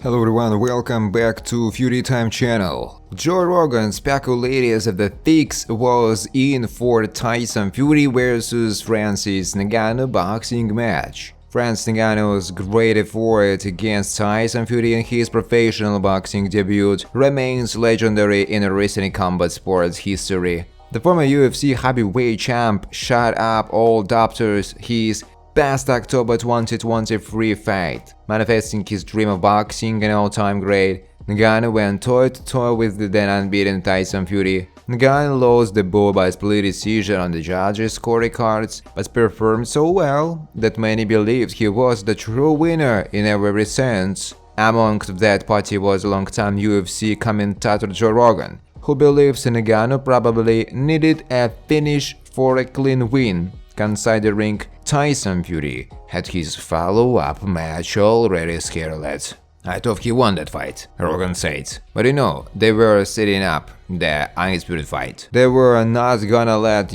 Hello everyone, welcome back to Fury Time channel. Joe Rogan speculated that the fix was in for Tyson Fury vs Francis Ngannou boxing match. Francis Ngannou's great effort against Tyson Fury in his professional boxing debut remains legendary in recent combat sports history. The former UFC heavyweight champ shut up all doubters his past October 2023 fight, manifesting his dream of boxing an all-time great. Ngannou went toe-to-toe with the then unbeaten Tyson Fury. Ngannou lost the bout by split decision on the judges' scorecards, but performed so well that many believed he was the true winner in every sense. Amongst that party was longtime UFC commentator Joe Rogan, who believes Ngannou probably needed a finish for a clean win, considering Tyson Fury had his follow-up match already scheduled. "I thought he won that fight," Rogan said. But they were setting up the undisputed fight. They were not gonna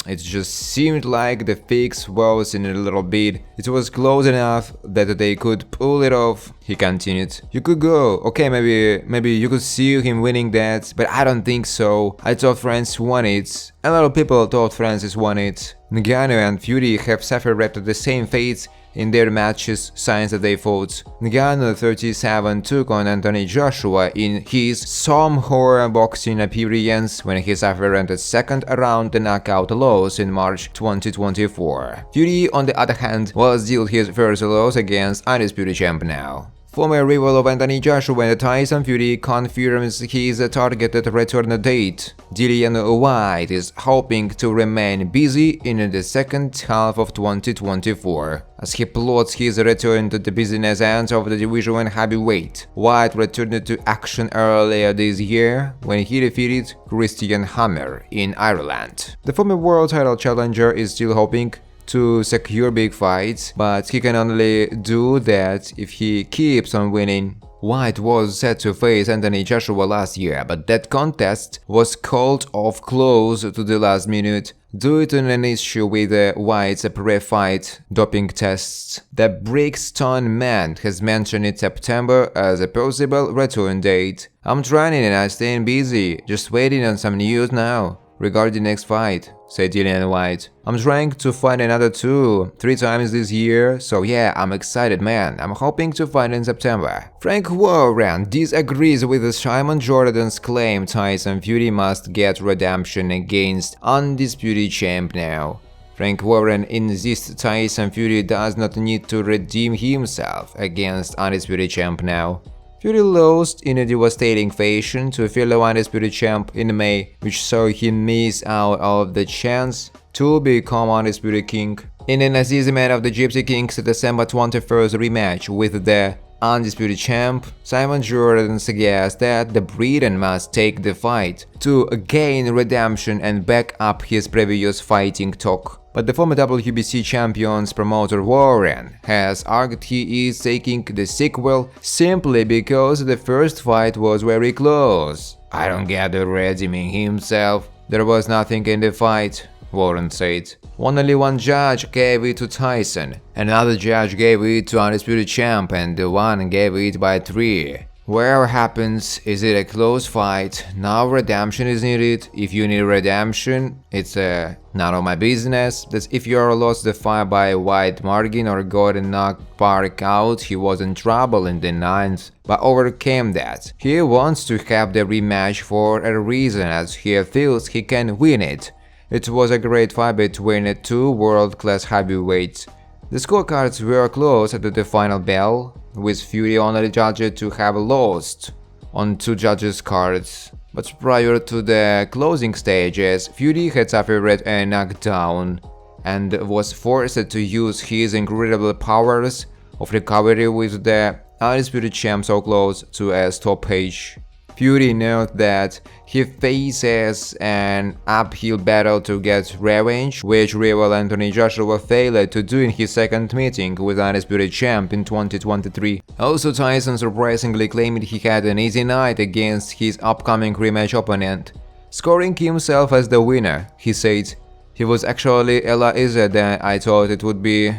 it just seemed like the fix was in a little bit. It was close enough that they could pull it off. He continued. "You could go, okay, maybe you could see him winning that, but I don't think so. I thought Francis won it. A lot of people thought Francis won it." Ngannou and Fury have suffered the same fates in their matches since they fought. Ngannou, 37, took on Anthony Joshua in his some horror boxing appearance when he suffered a second round knockout loss in March 2024. Fury, on the other hand, was dealt his first loss against undisputed champ now. Former rival of Anthony Joshua, Tyson Fury, confirms his targeted return date. Dillian Whyte is hoping to remain busy in the second half of 2024, as he plots his return to the business end of the division heavyweight. Whyte returned to action earlier this year when he defeated Christian Hammer in Ireland. The former world title challenger is still hoping to secure big fights, but he can only do that if he keeps on winning. Whyte was set to face Anthony Joshua last year, but that contest was called off close to the last minute due to an issue with Whyte's pre-fight doping tests. The Brixton man has mentioned September as a possible return date. "I'm training and I'm staying busy, just waiting on some news now regarding next fight," said Dillian Whyte. "I'm trying to fight another 2-3 times this year, so yeah, I'm excited, man. I'm hoping to fight in September." Frank Warren disagrees with Simon Jordan's claim Tyson Fury must get redemption against undisputed champ now. Frank Warren insists Tyson Fury does not need to redeem himself against undisputed champ now. Fury lost in a devastating fashion to fellow undisputed champ in May, which saw him miss out on the chance to become undisputed king. In an assessment of the Gypsy King's December 21st rematch with the undisputed champ, Simon Jordan suggests that the Briton must take the fight to gain redemption and back up his previous fighting talk. But the former WBC champion's promoter Warren has argued he is taking the sequel simply because the first fight was very close. "I don't get the redeeming himself. There was nothing in the fight," Warren said. "Only one judge gave it to Tyson, another judge gave it to undisputed champ, and the one gave it by 3. Whatever happens, is it a close fight? Now redemption is needed. If you need redemption, it's none of my business. That if you are lost the fight by a wide margin or got knocked Park out, he was in trouble in the 9th, but overcame that. He wants to have the rematch for a reason, as he feels he can win it. It was a great fight between 2 world-class heavyweights. The scorecards were close at the final bell, with Fury only judged to have lost on 2 judges' cards. But prior to the closing stages, Fury had suffered a knockdown and was forced to use his incredible powers of recovery with the undisputed champ so close to a stoppage. Fury noted that he faces an uphill battle to get revenge, which rival Anthony Joshua failed to do in his second meeting with undisputed champ in 2023. Also, Tyson surprisingly claimed he had an easy night against his upcoming rematch opponent, scoring himself as the winner. He said, "He was actually a lot easier than I thought it would be.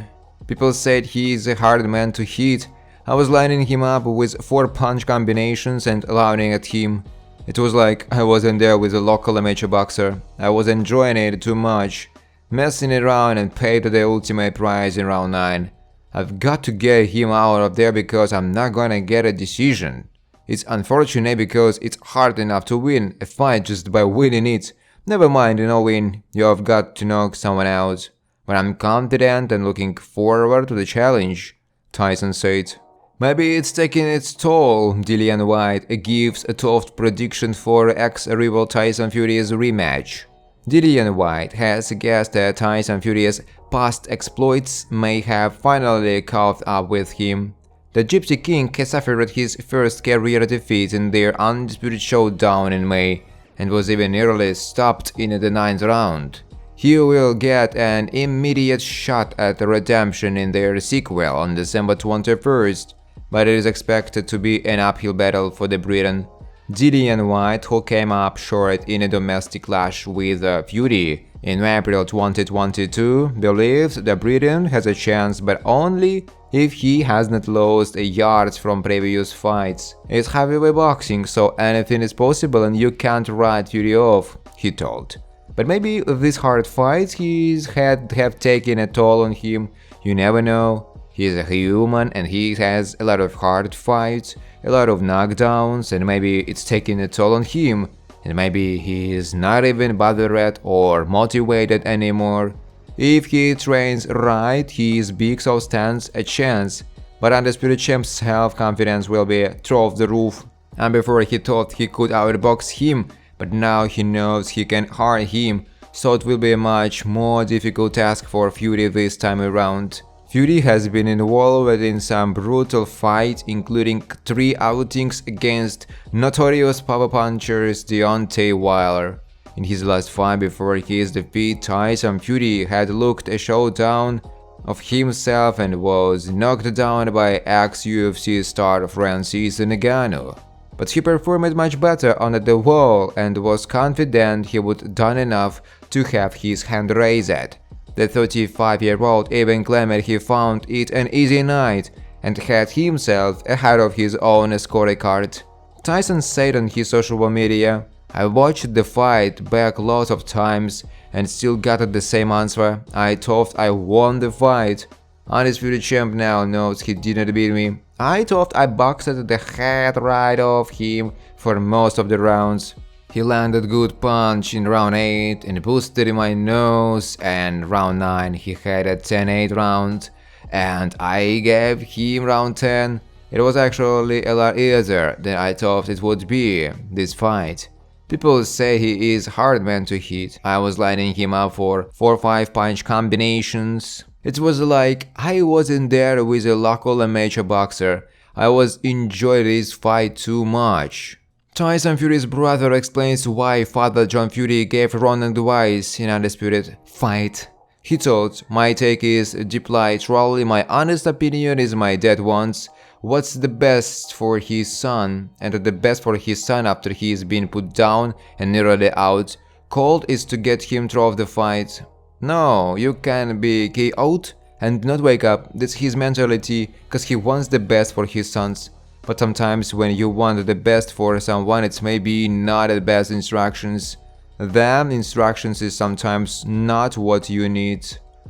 People said he is a hard man to hit. I was lining him up with 4 punch combinations and laughing at him. It was like I wasn't there with a local amateur boxer. I was enjoying it too much, messing around and paid the ultimate prize in round 9. I've got to get him out of there because I'm not gonna get a decision. It's unfortunate because it's hard enough to win a fight just by winning it. Never mind knowing you've got to knock someone out. But I'm confident and looking forward to the challenge, Tyson said. Maybe it's taking its toll, Dillian Whyte gives a tough prediction for ex-rival Tyson Fury's rematch. Dillian Whyte has guessed that Tyson Fury's past exploits may have finally caught up with him. The Gypsy King has suffered his first career defeat in their undisputed showdown in May and was even nearly stopped in the 9th round. He will get an immediate shot at redemption in their sequel on December 21st, but it is expected to be an uphill battle for the Briton. Dillian Whyte, who came up short in a domestic clash with Fury in April 2022, believes the Briton has a chance, but only if he has not lost a yard from previous fights. It's heavyweight boxing, so anything is possible and you can't write Fury off, he told. But maybe these hard fights he's had have taken a toll on him. You never know. He's a human and he has a lot of hard fights, a lot of knockdowns, and maybe it's taking a toll on him. And maybe he is not even bothered or motivated anymore. If he trains right, his big so stands a chance. But Undisputed Champ's self-confidence will be through the roof. And before he thought he could outbox him, but now he knows he can hurt him, so it will be a much more difficult task for Fury this time around. Fury has been involved in some brutal fights, including 3 outings against notorious power punchers Deontay Wilder. In his last fight before his defeat, Tyson Fury had looked a showdown of himself and was knocked down by ex-UFC star Francis Ngannou. But he performed much better on the wall and was confident he would done enough to have his hand raised. The 35-year-old even claimed he found it an easy night and had himself ahead of his own scorecard. Tyson said on his social media, "I watched the fight back lots of times and still got the same answer. I thought I won the fight. Undisputed Champ now knows he didn't beat me. I thought I boxed the head right off him for most of the rounds. He landed good punch in round 8 and boosted in my nose, and round 9 he had a 10-8 round, and I gave him round 10. It was actually a lot easier than I thought it would be, this fight. People say he is hard man to hit. I was lining him up for 4-5 punch combinations. It was like I wasn't there with a local amateur boxer. I was enjoying this fight too much." Tyson Fury's brother explains why father John Fury gave wrong advice in Undisputed fight. He told, "My take is deeply truly my honest opinion is my dad wants what's the best for his son, and the best for his son after he's been put down and nearly out cold is to get him through the fight. No, you can be KO'd and not wake up. That's his mentality, cause he wants the best for his sons. But sometimes when you want the best for someone, it's maybe not the best instructions. Them instructions is sometimes not what you need."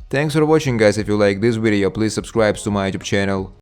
Thanks for watching, guys. If you like this video, please subscribe to my YouTube channel.